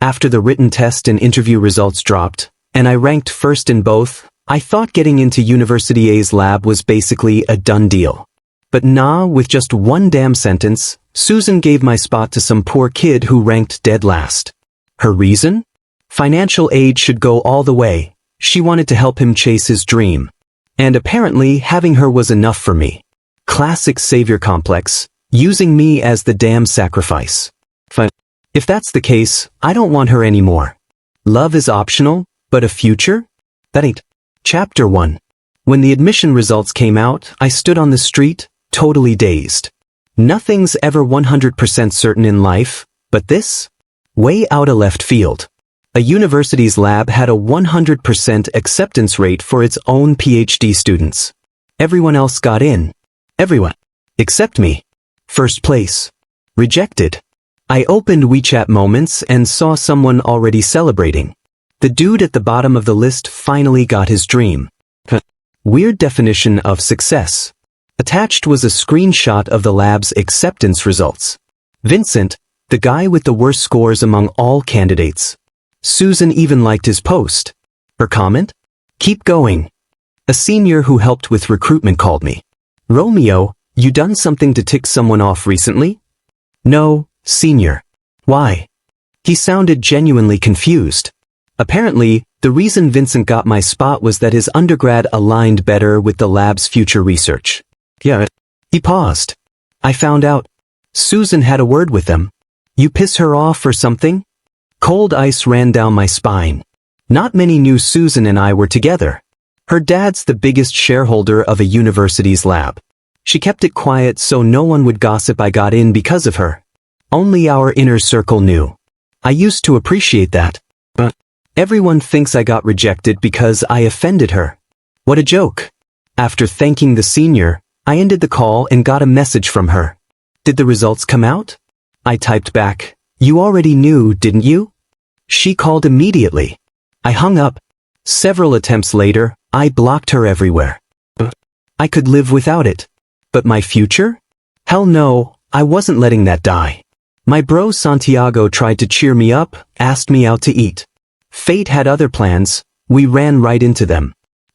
After the written test and interview results dropped, and I ranked first in both, I thought getting into University A's lab was basically a done deal. But nah, with just one damn sentence, Susan gave my spot to some poor kid who ranked dead last. Her reason? Financial aid should go all the way. She wanted to help him chase his dream. And apparently having her was enough for me. Classic savior complex, using me as the damn sacrifice. If that's the case, I don't want her anymore. Love is optional, but a future? That ain't. Chapter 1. When the admission results came out, I stood on the street, totally dazed. Nothing's ever 100% certain in life, but this? Way out of left field. A university's lab had a 100% acceptance rate for its own PhD students. Everyone else got in. Everyone. Except me. First place. Rejected. I opened WeChat Moments and saw someone already celebrating. The dude at the bottom of the list finally got his dream. Weird definition of success. Attached was a screenshot of the lab's acceptance results. Vincent, the guy with the worst scores among all candidates. Susan even liked his post. Her comment? Keep going. A senior who helped with recruitment called me. Romeo, you done something to tick someone off recently? No, senior. Why? He sounded genuinely confused. Apparently, the reason Vincent got my spot was that his undergrad aligned better with the lab's future research. Yeah. He paused. I found out. Susan had a word with them. You piss her off or something? Cold ice ran down my spine. Not many knew Susan and I were together. Her dad's the biggest shareholder of a university's lab. She kept it quiet so no one would gossip I got in because of her. Only our inner circle knew. I used to appreciate that. But everyone thinks I got rejected because I offended her. What a joke. After thanking the senior, I ended the call and got a message from her. Did the results come out? I typed back, you already knew, didn't you? She called immediately. I hung up. Several attempts later, I blocked her everywhere. I could live without it. But my future? Hell no, I wasn't letting that die. My bro Santiago tried to cheer me up, asked me out to eat. Fate had other plans, we ran right into them.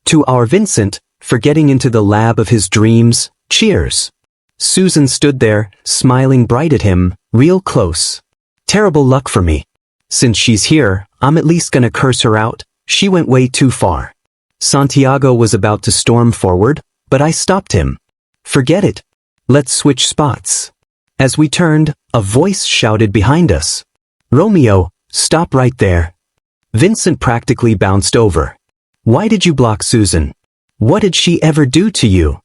To our Vincent, for getting into the lab of his dreams, cheers. Susan stood there, smiling bright at him, real close. Terrible luck for me. Since she's here, I'm at least gonna curse her out. She went way too far. Santiago was about to storm forward, but I stopped him. Forget it. Let's switch spots. As we turned, a voice shouted behind us. Romeo, stop right there. Vincent practically bounced over. Why did you block Susan? What did she ever do to you?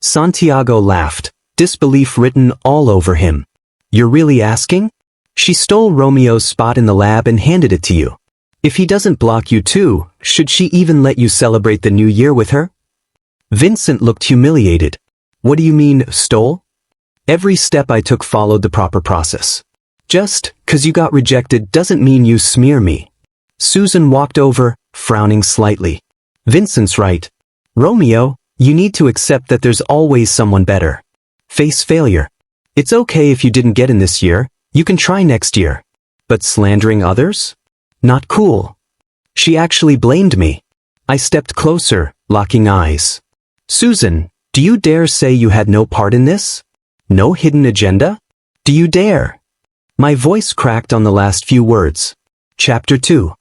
Santiago laughed, disbelief written all over him. You're really asking? She stole Romeo's spot in the lab and handed it to you. If he doesn't block you too, should she even let you celebrate the new year with her? Vincent looked humiliated. What do you mean, stole? Every step I took followed the proper process. Just 'cause you got rejected doesn't mean you smear me. Susan walked over, frowning slightly. Vincent's right. Romeo, you need to accept that there's always someone better. Face failure. It's okay if you didn't get in this year, you can try next year. But slandering others? Not cool. She actually blamed me. I stepped closer, locking eyes. Susan, do you dare say you had no part in this? No hidden agenda? Do you dare? My voice cracked on the last few words. Chapter 2.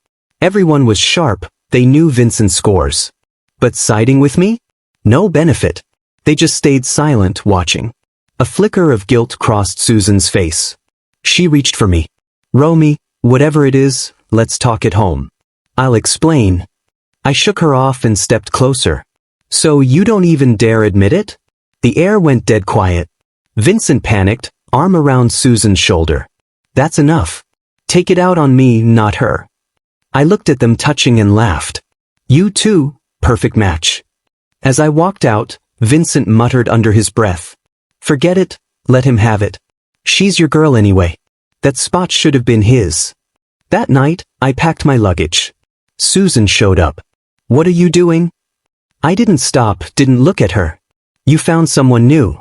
Everyone was sharp, they knew Vincent's scores. But siding with me? No benefit. They just stayed silent, watching. A flicker of guilt crossed Susan's face. She reached for me. Romy, whatever it is, let's talk at home. I'll explain. I shook her off and stepped closer. So you don't even dare admit it? The air went dead quiet. Vincent panicked, arm around Susan's shoulder. That's enough. Take it out on me, not her. I looked at them touching and laughed. You too, perfect match. As I walked out, Vincent muttered under his breath. Forget it, let him have it. She's your girl anyway. That spot should have been his. That night, I packed my luggage. Susan showed up. What are you doing? I didn't stop, didn't look at her. You found someone new.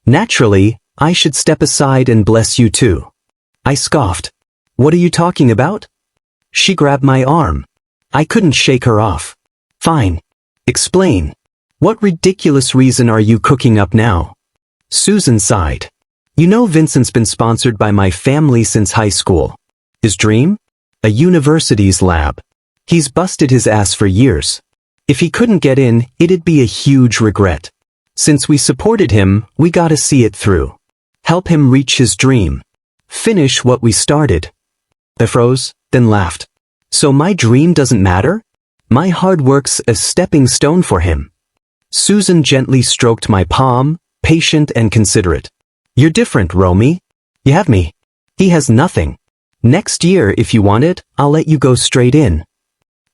Naturally, I should step aside and bless you too. I scoffed. What are you talking about? She grabbed my arm. I couldn't shake her off. Fine. Explain. What ridiculous reason are you cooking up now? Susan sighed. You know Vincent's been sponsored by my family since high school. His dream? A university's lab. He's busted his ass for years. If he couldn't get in, it'd be a huge regret. Since we supported him, we gotta see it through. Help him reach his dream. Finish what we started. I froze, then laughed. So my dream doesn't matter? My hard work's a stepping stone for him. Susan gently stroked my palm, patient and considerate. You're different, Romy. You have me. He has nothing. Next year, if you want it, I'll let you go straight in.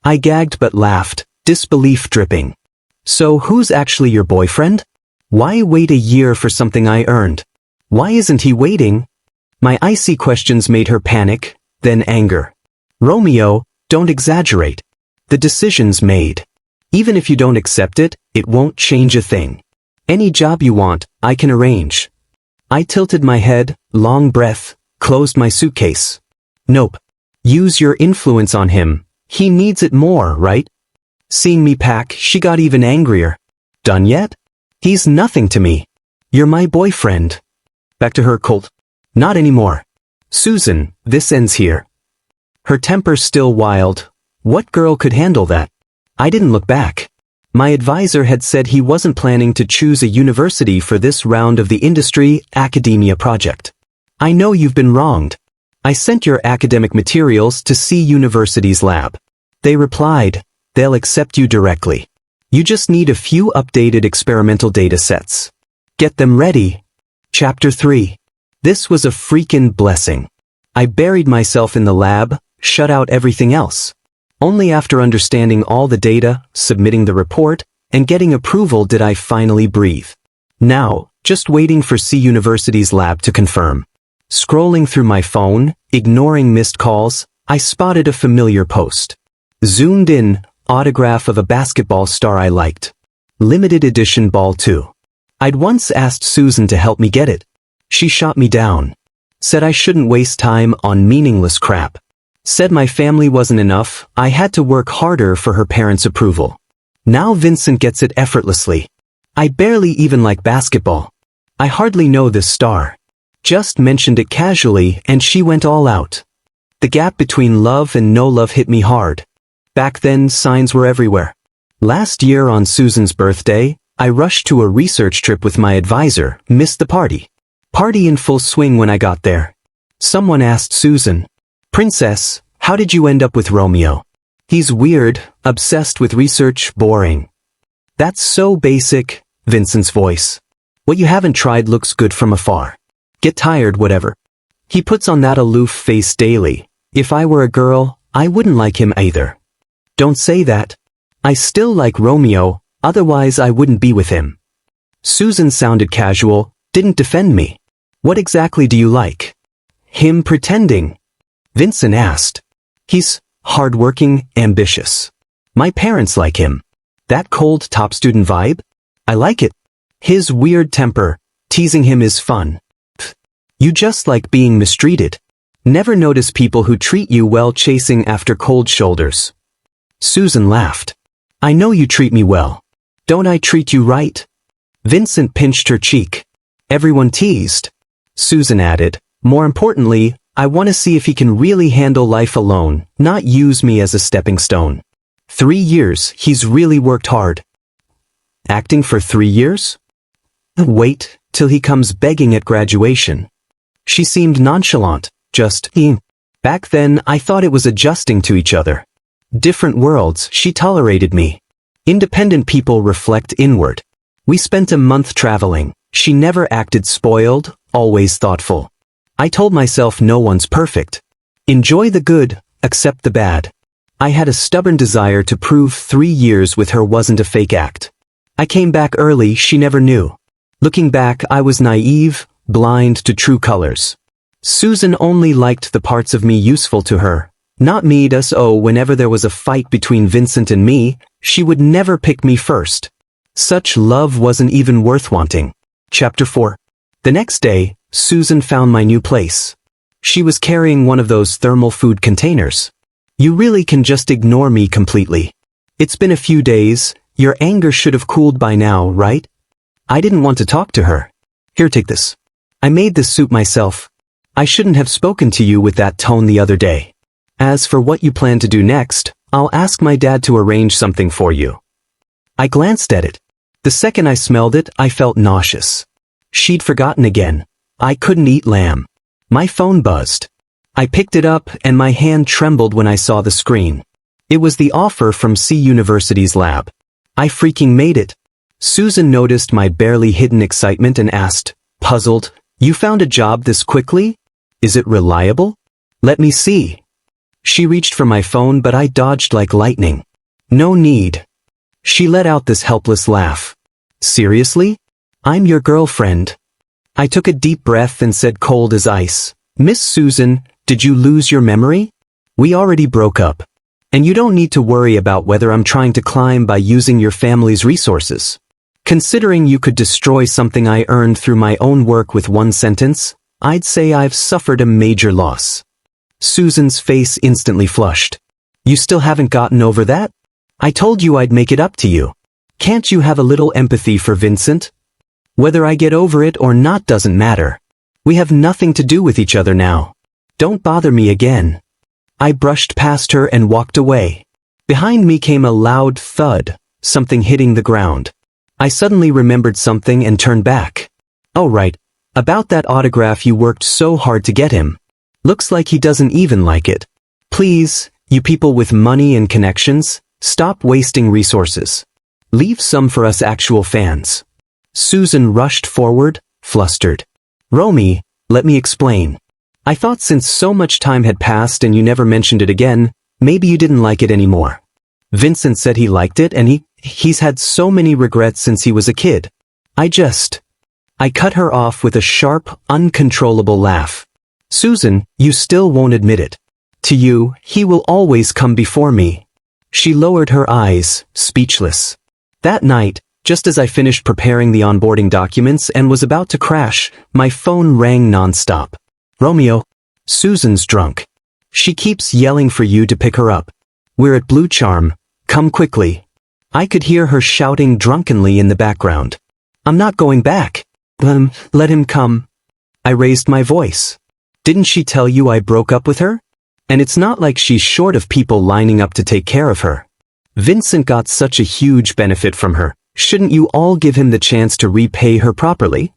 I gagged but laughed, disbelief dripping. So who's actually your boyfriend? Why wait a year for something I earned? Why isn't he waiting? My icy questions made her panic, then anger. Romeo, don't exaggerate. The decision's made. Even if you don't accept it, it won't change a thing. Any job you want, I can arrange. I tilted my head, long breath, closed my suitcase. Nope. Use your influence on him. He needs it more, right? Seeing me pack, she got even angrier. Done yet? He's nothing to me. You're my boyfriend. Back to her cold. Not anymore. Susan, this ends here. Her temper still wild. What girl could handle that? I didn't look back. My advisor had said he wasn't planning to choose a university for this round of the industry academia project. I know you've been wronged. I sent your academic materials to C University's lab. They replied, they'll accept you directly. You just need a few updated experimental data sets. Get them ready. Chapter 3. This was a freaking blessing. I buried myself in the lab, shut out everything else. Only after understanding all the data, submitting the report, and getting approval did I finally breathe. Now, just waiting for C University's lab to confirm. Scrolling through my phone, ignoring missed calls, I spotted a familiar post. Zoomed in, autograph of a basketball star I liked. Limited edition ball 2. I'd once asked Susan to help me get it. She shot me down. Said I shouldn't waste time on meaningless crap. Said my family wasn't enough, I had to work harder for her parents' approval. Now Vincent gets it effortlessly. I barely even like basketball. I hardly know this star. Just mentioned it casually and she went all out. The gap between love and no love hit me hard. Back then, signs were everywhere. Last year on Susan's birthday, I rushed to a research trip with my advisor, missed the party. Party in full swing when I got there. Someone asked Susan, Princess, how did you end up with Romeo? He's weird, obsessed with research, boring. That's so basic, Vincent's voice. What you haven't tried looks good from afar. Get tired, whatever. He puts on that aloof face daily. If I were a girl, I wouldn't like him either. Don't say that. I still like Romeo, otherwise I wouldn't be with him. Susan sounded casual, didn't defend me. What exactly do you like? Him pretending. Vincent asked. He's hardworking, ambitious. My parents like him. That cold top student vibe? I like it. His weird temper, teasing him is fun. Pfft. You just like being mistreated. Never notice people who treat you well chasing after cold shoulders. Susan laughed. I know you treat me well. Don't I treat you right? Vincent pinched her cheek. Everyone teased. Susan added, more importantly, I want to see if he can really handle life alone, not use me as a stepping stone. 3 years, he's really worked hard. Acting for 3 years? Wait till he comes begging at graduation. She seemed nonchalant, just, Back then, I thought it was adjusting to each other. Different worlds, she tolerated me. Independent people reflect inward. We spent a month traveling. She never acted spoiled, always thoughtful. I told myself no one's perfect. Enjoy the good, accept the bad. I had a stubborn desire to prove 3 years with her wasn't a fake act. I came back early, she never knew. Looking back, I was naive, blind to true colors. Susan only liked the parts of me useful to her. Not me. Whenever there was a fight between Vincent and me, she would never pick me first. Such love wasn't even worth wanting. Chapter 4. The next day, Susan found my new place. She was carrying one of those thermal food containers. You really can just ignore me completely. It's been a few days, your anger should have cooled by now, right? I didn't want to talk to her. Here, take this. I made this soup myself. I shouldn't have spoken to you with that tone the other day. As for what you plan to do next, I'll ask my dad to arrange something for you. I glanced at it. The second I smelled it, I felt nauseous. She'd forgotten again. I couldn't eat lamb. My phone buzzed. I picked it up and my hand trembled when I saw the screen. It was the offer from C University's lab. I freaking made it. Susan noticed my barely hidden excitement and asked, puzzled, "You found a job this quickly? Is it reliable? Let me see." She reached for my phone, but I dodged like lightning. No need. She let out this helpless laugh. Seriously? I'm your girlfriend. I took a deep breath and said cold as ice, "Miss Susan, did you lose your memory? We already broke up. And you don't need to worry about whether I'm trying to climb by using your family's resources. Considering you could destroy something I earned through my own work with one sentence, I'd say I've suffered a major loss." Susan's face instantly flushed. "You still haven't gotten over that? I told you I'd make it up to you. Can't you have a little empathy for Vincent? Whether I get over it or not doesn't matter. We have nothing to do with each other now. Don't bother me again." I brushed past her and walked away. Behind me came a loud thud, something hitting the ground. I suddenly remembered something and turned back. "Oh right, about that autograph you worked so hard to get him. Looks like he doesn't even like it. Please, you people with money and connections, stop wasting resources. Leave some for us actual fans." Susan rushed forward, flustered. "Romy, let me explain. I thought since so much time had passed and you never mentioned it again, maybe you didn't like it anymore. Vincent said he liked it and he's had so many regrets since he was a kid. I cut her off with a sharp, uncontrollable laugh. "Susan, you still won't admit it. To you, he will always come before me." She lowered her eyes, speechless. That night, just as I finished preparing the onboarding documents and was about to crash, my phone rang nonstop. "Romeo, Susan's drunk. She keeps yelling for you to pick her up. We're at Blue Charm. Come quickly." I could hear her shouting drunkenly in the background. "I'm not going back. Let him come." I raised my voice. "Didn't she tell you I broke up with her? And it's not like she's short of people lining up to take care of her. Vincent got such a huge benefit from her. Shouldn't you all give him the chance to repay her properly?"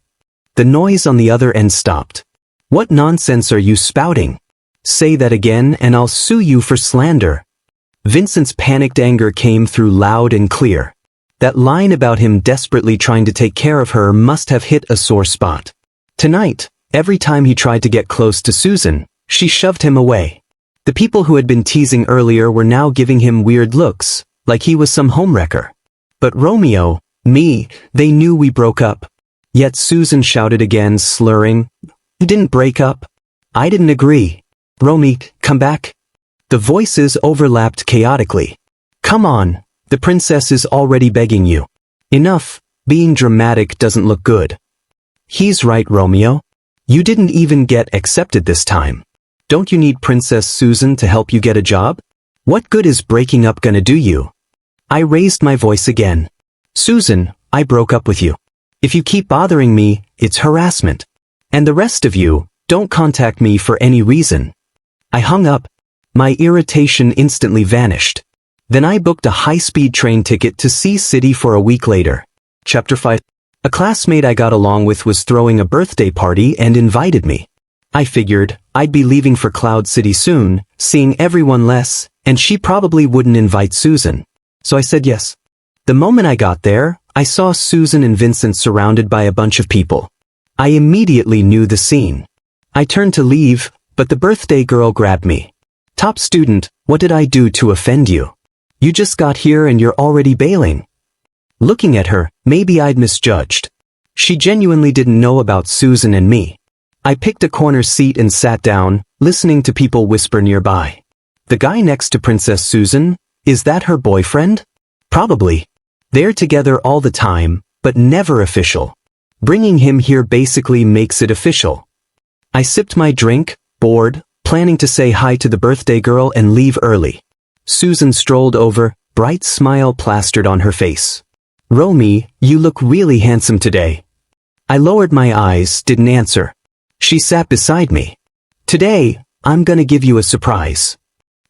The noise on the other end stopped. "What nonsense are you spouting? Say that again and I'll sue you for slander." Vincent's panicked anger came through loud and clear. That line about him desperately trying to take care of her must have hit a sore spot. Tonight, every time he tried to get close to Susan, she shoved him away. The people who had been teasing earlier were now giving him weird looks, like he was some homewrecker. But Romeo, me, they knew we broke up. Yet Susan shouted again, slurring, "You didn't break up." I didn't agree. "Romy, come back." The voices overlapped chaotically. "Come on, the princess is already begging you. Enough, being dramatic doesn't look good." "He's right, Romeo. You didn't even get accepted this time. Don't you need Princess Susan to help you get a job? What good is breaking up gonna do you?" I raised my voice again. "Susan, I broke up with you. If you keep bothering me, it's harassment. And the rest of you, don't contact me for any reason." I hung up. My irritation instantly vanished. Then I booked a high-speed train ticket to Sea City for a week later. Chapter 5. A classmate I got along with was throwing a birthday party and invited me. I figured I'd be leaving for Cloud City soon, seeing everyone less, and she probably wouldn't invite Susan. So I said yes. The moment I got there, I saw Susan and Vincent surrounded by a bunch of people. I immediately knew the scene. I turned to leave, but the birthday girl grabbed me. "Top student, what did I do to offend you? You just got here and you're already bailing." Looking at her, maybe I'd misjudged. She genuinely didn't know about Susan and me. I picked a corner seat and sat down, listening to people whisper nearby. "The guy next to Princess Susan, is that her boyfriend?" "Probably. They're together all the time, but never official. Bringing him here basically makes it official." I sipped my drink, bored, planning to say hi to the birthday girl and leave early. Susan strolled over, bright smile plastered on her face. "Romy, you look really handsome today." I lowered my eyes, didn't answer. She sat beside me. "Today, I'm gonna give you a surprise."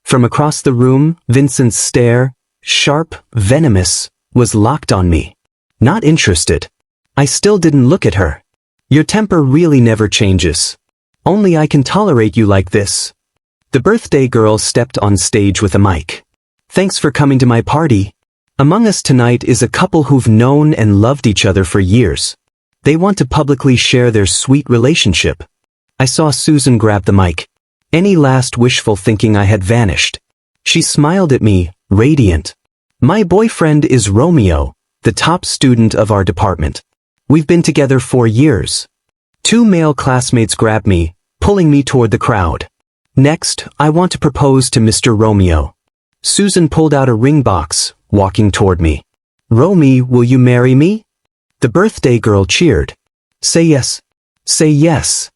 From across the room, Vincent's stare, sharp, venomous, was locked on me. Not interested. I still didn't look at her. "Your temper really never changes. Only I can tolerate you like this." The birthday girl stepped on stage with a mic. "Thanks for coming to my party. Among us tonight is a couple who've known and loved each other for years. They want to publicly share their sweet relationship." I saw Susan grab the mic. Any last wishful thinking I had vanished. She smiled at me, radiant. "My boyfriend is Romeo, the top student of our department. We've been together 4 years." 2 male classmates grabbed me, pulling me toward the crowd. "Next, I want to propose to Mr. Romeo." Susan pulled out a ring box, walking toward me. "Romy, will you marry me?" The birthday girl cheered. "Say yes. Say yes."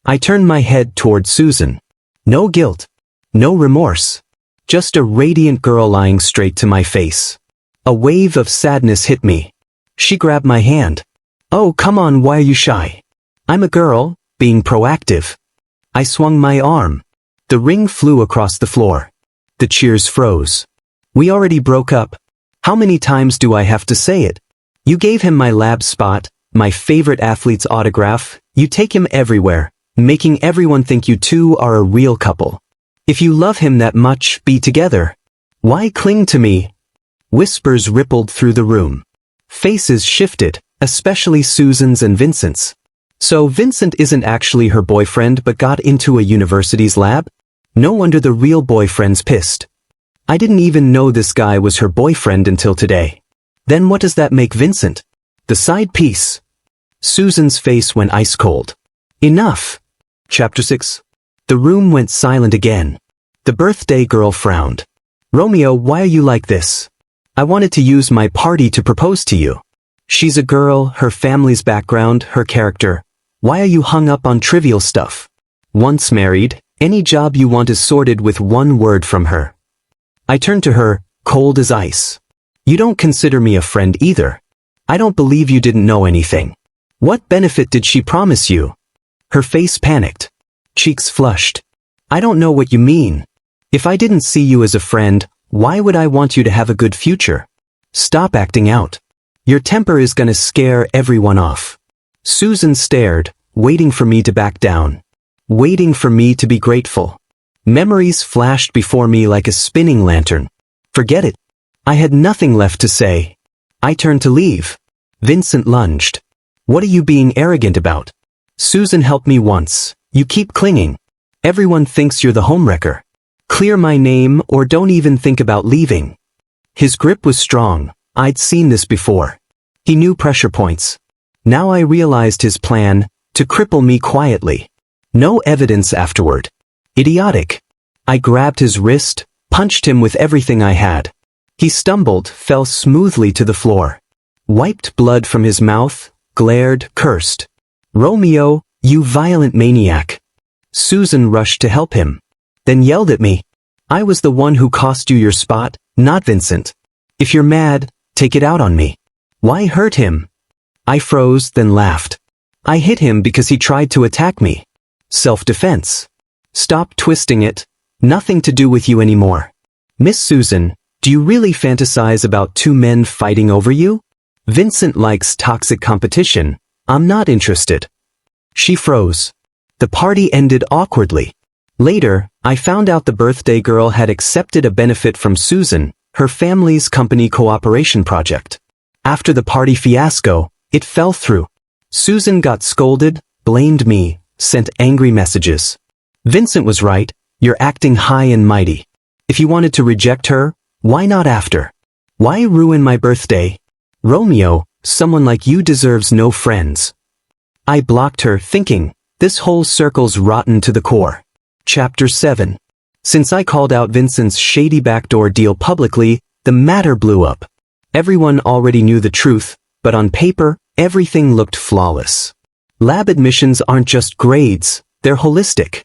I turned my head toward Susan. No guilt. No remorse. Just a radiant girl lying straight to my face. A wave of sadness hit me. She grabbed my hand. "Oh, come on, why are you shy? I'm a girl, being proactive." I swung my arm. The ring flew across the floor. The cheers froze. "We already broke up. How many times do I have to say it? You gave him my lab spot, my favorite athlete's autograph, you take him everywhere, making everyone think you two are a real couple. If you love him that much, be together. Why cling to me?" Whispers rippled through the room. Faces shifted, especially Susan's and Vincent's. So Vincent isn't actually her boyfriend but got into a university's lab? No wonder the real boyfriend's pissed. I didn't even know this guy was her boyfriend until today. Then what does that make Vincent? The side piece. Susan's face went ice cold. "Enough." Chapter 6. The room went silent again. The birthday girl frowned. "Romeo, why are you like this? I wanted to use my party to propose to you. She's a girl, her family's background, her character. Why are you hung up on trivial stuff? Once married, any job you want is sorted with one word from her." I turned to her, cold as ice. "You don't consider me a friend either. I don't believe you didn't know anything. What benefit did she promise you?" Her face panicked. Cheeks flushed. "I don't know what you mean. If I didn't see you as a friend, why would I want you to have a good future? Stop acting out. Your temper is gonna scare everyone off." Susan stared, waiting for me to back down. Waiting for me to be grateful. Memories flashed before me like a spinning lantern. Forget it. I had nothing left to say. I turned to leave. Vincent lunged. "What are you being arrogant about? Susan helped me once. You keep clinging. Everyone thinks you're the homewrecker. Clear my name or don't even think about leaving." His grip was strong. I'd seen this before. He knew pressure points. Now I realized his plan, to cripple me quietly. No evidence afterward. Idiotic. I grabbed his wrist, punched him with everything I had. He stumbled, fell smoothly to the floor. Wiped blood from his mouth, glared, cursed. "Romeo, you violent maniac." Susan rushed to help him. Then yelled at me. "I was the one who cost you your spot, not Vincent. If you're mad, take it out on me. Why hurt him?" I froze, then laughed. "I hit him because he tried to attack me. Self-defense. Stop twisting it. Nothing to do with you anymore." "Miss Susan, do you really fantasize about 2 men fighting over you? Vincent likes toxic competition. I'm not interested." She froze. The party ended awkwardly. Later, I found out the birthday girl had accepted a benefit from Susan, her family's company cooperation project. After the party fiasco, it fell through. Susan got scolded, blamed me, sent angry messages. Vincent was right, you're acting high and mighty. If you wanted to reject her, why not after? Why ruin my birthday? Romeo, someone like you deserves no friends. I blocked her, thinking, this whole circle's rotten to the core. Chapter 7. Since I called out Vincent's shady backdoor deal publicly, the matter blew up. Everyone already knew the truth, but on paper, everything looked flawless. Lab admissions aren't just grades, they're holistic.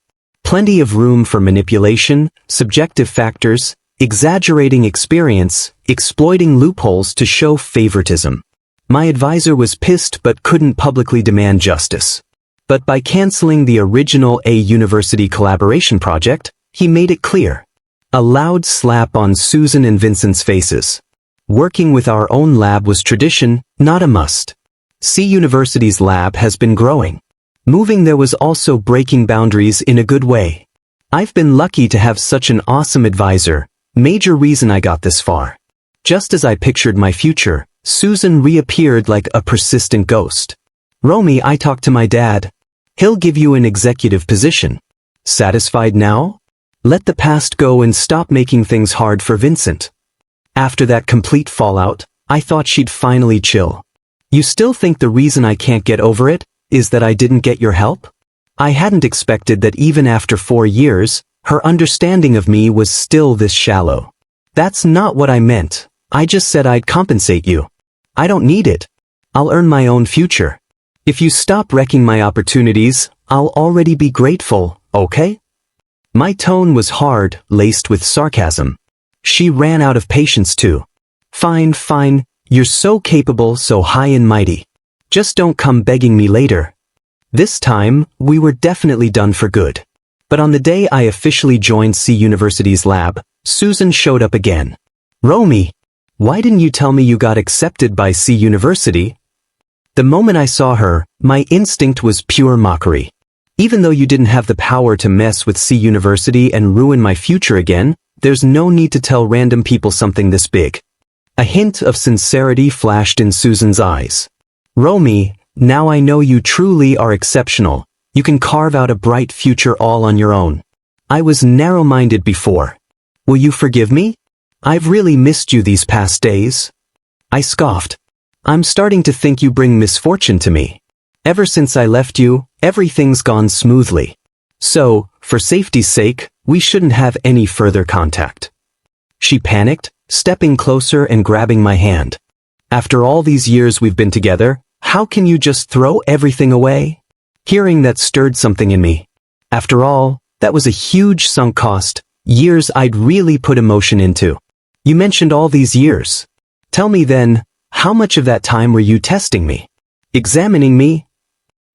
Plenty of room for manipulation, subjective factors, exaggerating experience, exploiting loopholes to show favoritism. My advisor was pissed but couldn't publicly demand justice. But by canceling the original A-University collaboration project, he made it clear. A loud slap on Susan and Vincent's faces. Working with our own lab was tradition, not a must. C-University's lab has been growing. Moving there was also breaking boundaries in a good way. I've been lucky to have such an awesome advisor, major reason I got this far. Just as I pictured my future, Susan reappeared like a persistent ghost. Romy, I talked to my dad. He'll give you an executive position. Satisfied now? Let the past go and stop making things hard for Vincent. After that complete fallout, I thought she'd finally chill. You still think the reason I can't get over it is that I didn't get your help? I hadn't expected that even after 4 years, her understanding of me was still this shallow. That's not what I meant. I just said I'd compensate you. I don't need it. I'll earn my own future. If you stop wrecking my opportunities, I'll already be grateful, okay? My tone was hard, laced with sarcasm. She ran out of patience too. Fine, fine, you're so capable, so high and mighty. Just don't come begging me later. This time, we were definitely done for good. But on the day I officially joined C-University's lab, Susan showed up again. Romy, why didn't you tell me you got accepted by C-University? The moment I saw her, my instinct was pure mockery. Even though you didn't have the power to mess with C-University and ruin my future again, there's no need to tell random people something this big. A hint of sincerity flashed in Susan's eyes. Romy, now I know you truly are exceptional. You can carve out a bright future all on your own. I was narrow-minded before. Will you forgive me? I've really missed you these past days. I scoffed. I'm starting to think you bring misfortune to me. Ever since I left you, everything's gone smoothly. So, for safety's sake, we shouldn't have any further contact. She panicked, stepping closer and grabbing my hand. After all these years we've been together, how can you just throw everything away? Hearing that stirred something in me. After all, that was a huge sunk cost, years I'd really put emotion into. You mentioned all these years. Tell me then, how much of that time were you testing me? Examining me?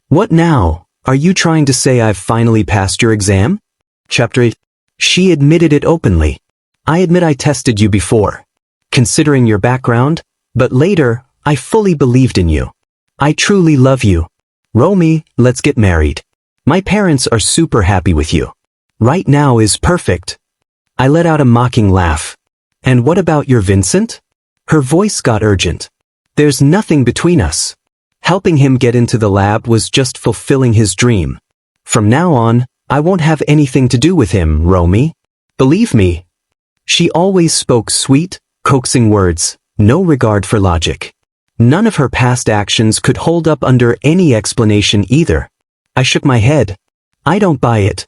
What now? Are you trying to say I've finally passed your exam? Chapter 8. She admitted it openly. I admit I tested you before, considering your background, but later, I fully believed in you. I truly love you. Romy, let's get married. My parents are super happy with you. Right now is perfect. I let out a mocking laugh. And what about your Vincent? Her voice got urgent. There's nothing between us. Helping him get into the lab was just fulfilling his dream. From now on, I won't have anything to do with him, Romy. Believe me. She always spoke sweet, coaxing words, no regard for logic. None of her past actions could hold up under any explanation either. I shook my head. I don't buy it.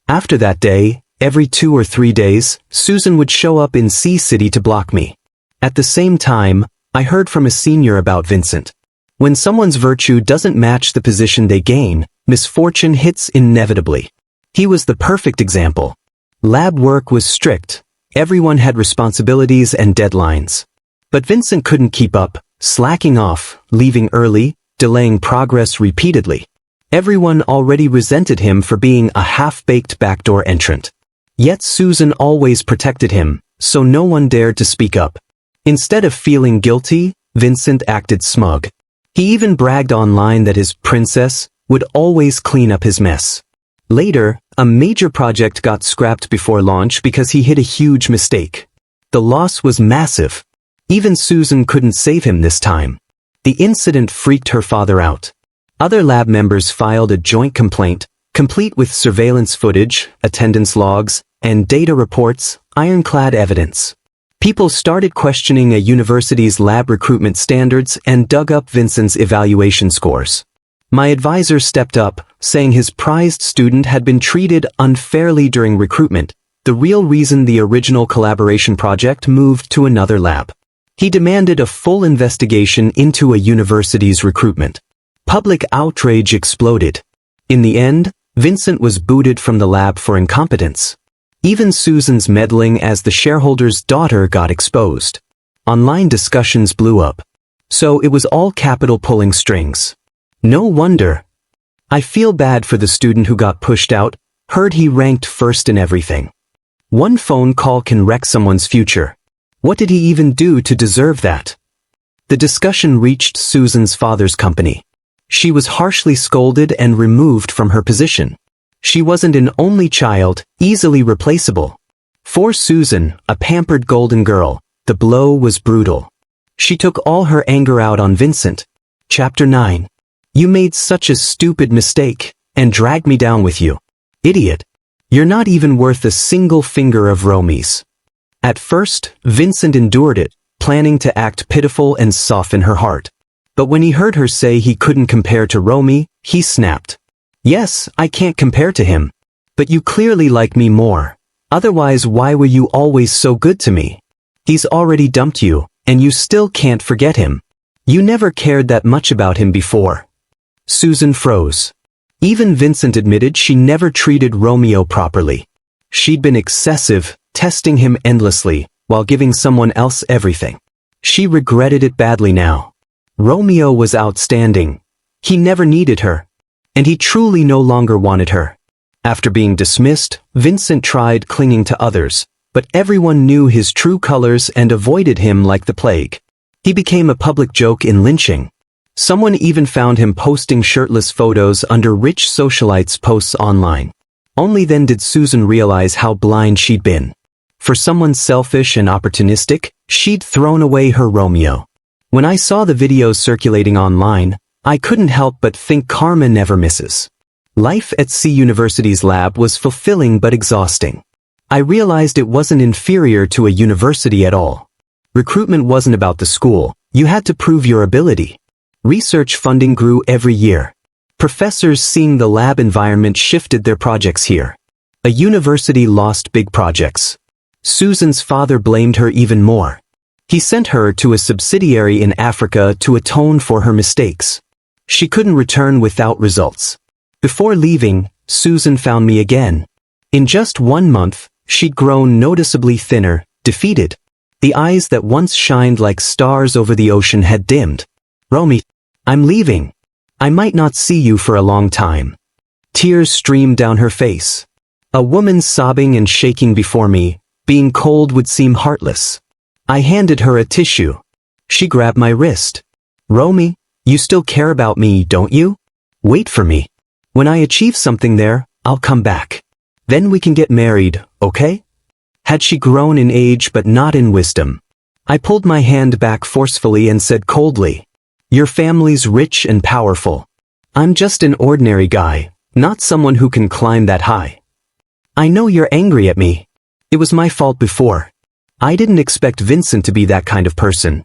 After that day, every 2 or 3 days, Susan would show up in C-City to block me. At the same time, I heard from a senior about Vincent. When someone's virtue doesn't match the position they gain, misfortune hits inevitably. He was the perfect example. Lab work was strict. Everyone had responsibilities and deadlines. But Vincent couldn't keep up, slacking off, leaving early, delaying progress repeatedly. Everyone already resented him for being a half-baked backdoor entrant. Yet Susan always protected him, so no one dared to speak up. Instead of feeling guilty, Vincent acted smug. He even bragged online that his princess would always clean up his mess. Later, a major project got scrapped before launch because he hit a huge mistake. The loss was massive. Even Susan couldn't save him this time. The incident freaked her father out. Other lab members filed a joint complaint, complete with surveillance footage, attendance logs, and data reports, ironclad evidence. People started questioning a university's lab recruitment standards and dug up Vincent's evaluation scores. My advisor stepped up, saying his prized student had been treated unfairly during recruitment, the real reason the original collaboration project moved to another lab. He demanded a full investigation into a university's recruitment. Public outrage exploded. In the end, Vincent was booted from the lab for incompetence. Even Susan's meddling as the shareholder's daughter got exposed. Online discussions blew up. So it was all capital pulling strings. No wonder. I feel bad for the student who got pushed out, heard he ranked first in everything. One phone call can wreck someone's future. What did he even do to deserve that? The discussion reached Susan's father's company. She was harshly scolded and removed from her position. She wasn't an only child, easily replaceable. For Susan, a pampered golden girl, the blow was brutal. She took all her anger out on Vincent. Chapter 9. You made such a stupid mistake, and dragged me down with you. Idiot. You're not even worth a single finger of Romy's. At first, Vincent endured it, planning to act pitiful and soften her heart. But when he heard her say he couldn't compare to Romy, he snapped. Yes, I can't compare to him. But you clearly like me more. Otherwise, why were you always so good to me? He's already dumped you, and you still can't forget him. You never cared that much about him before. Susan froze. Even Vincent admitted she never treated Romeo properly. She'd been excessive, testing him endlessly, while giving someone else everything. She regretted it badly now. Romeo was outstanding. He never needed her. And he truly no longer wanted her. After being dismissed, Vincent tried clinging to others, but everyone knew his true colors and avoided him like the plague. He became a public joke in lynching. Someone even found him posting shirtless photos under rich socialites' posts online. Only then did Susan realize how blind she'd been. For someone selfish and opportunistic, she'd thrown away her Romeo. When I saw the videos circulating online, I couldn't help but think karma never misses. Life at C University's lab was fulfilling but exhausting. I realized it wasn't inferior to a university at all. Recruitment wasn't about the school, you had to prove your ability. Research funding grew every year. Professors seeing the lab environment shifted their projects here. A university lost big projects. Susan's father blamed her even more. He sent her to a subsidiary in Africa to atone for her mistakes. She couldn't return without results. Before leaving, Susan found me again. In just 1 month, she'd grown noticeably thinner, defeated. The eyes that once shined like stars over the ocean had dimmed. Romy, I'm leaving. I might not see you for a long time. Tears streamed down her face. A woman sobbing and shaking before me, being cold would seem heartless. I handed her a tissue. She grabbed my wrist. Romy, you still care about me, don't you? Wait for me. When I achieve something there, I'll come back. Then we can get married, okay? Had she grown in age but not in wisdom? I pulled my hand back forcefully and said coldly, your family's rich and powerful. I'm just an ordinary guy, not someone who can climb that high. I know you're angry at me. It was my fault before. I didn't expect Vincent to be that kind of person.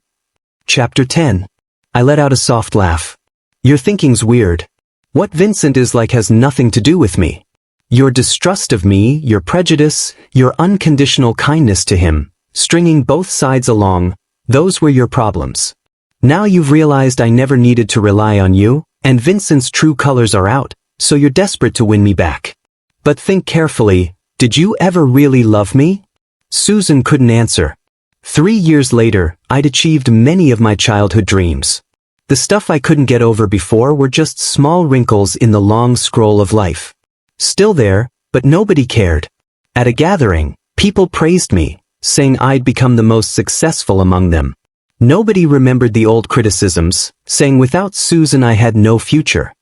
Chapter 10. I let out a soft laugh. Your thinking's weird. What Vincent is like has nothing to do with me. Your distrust of me, your prejudice, your unconditional kindness to him, stringing both sides along, those were your problems. Now you've realized I never needed to rely on you, and Vincent's true colors are out, so you're desperate to win me back. But think carefully, did you ever really love me? Susan couldn't answer. 3 years later, I'd achieved many of my childhood dreams. The stuff I couldn't get over before were just small wrinkles in the long scroll of life. Still there, but nobody cared. At a gathering, people praised me, saying I'd become the most successful among them. Nobody remembered the old criticisms, saying without Susan I had no future.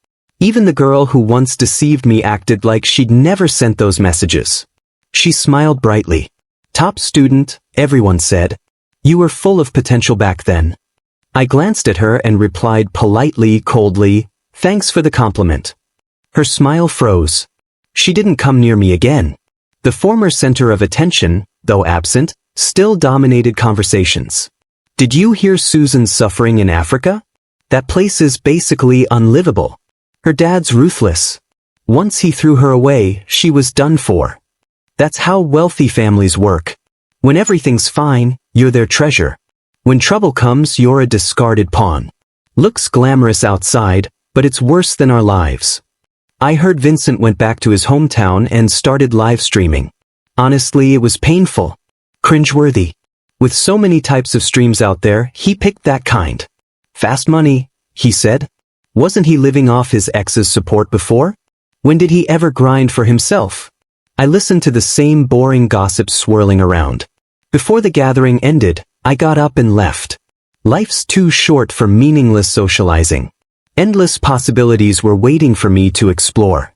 Even the girl who once deceived me acted like she'd never sent those messages. She smiled brightly. Top student, everyone said. You were full of potential back then. I glanced at her and replied politely, coldly, thanks for the compliment. Her smile froze. She didn't come near me again. The former center of attention, though absent, still dominated conversations. Did you hear Susan's suffering in Africa? That place is basically unlivable. Her dad's ruthless. Once he threw her away, she was done for. That's how wealthy families work. When everything's fine, you're their treasure. When trouble comes, you're a discarded pawn. Looks glamorous outside, but it's worse than our lives. I heard Vincent went back to his hometown and started live streaming. Honestly, it was painful. Cringeworthy. With so many types of streams out there, he picked that kind. Fast money, he said. Wasn't he living off his ex's support before? When did he ever grind for himself? I listened to the same boring gossip swirling around. Before the gathering ended, I got up and left. Life's too short for meaningless socializing. Endless possibilities were waiting for me to explore.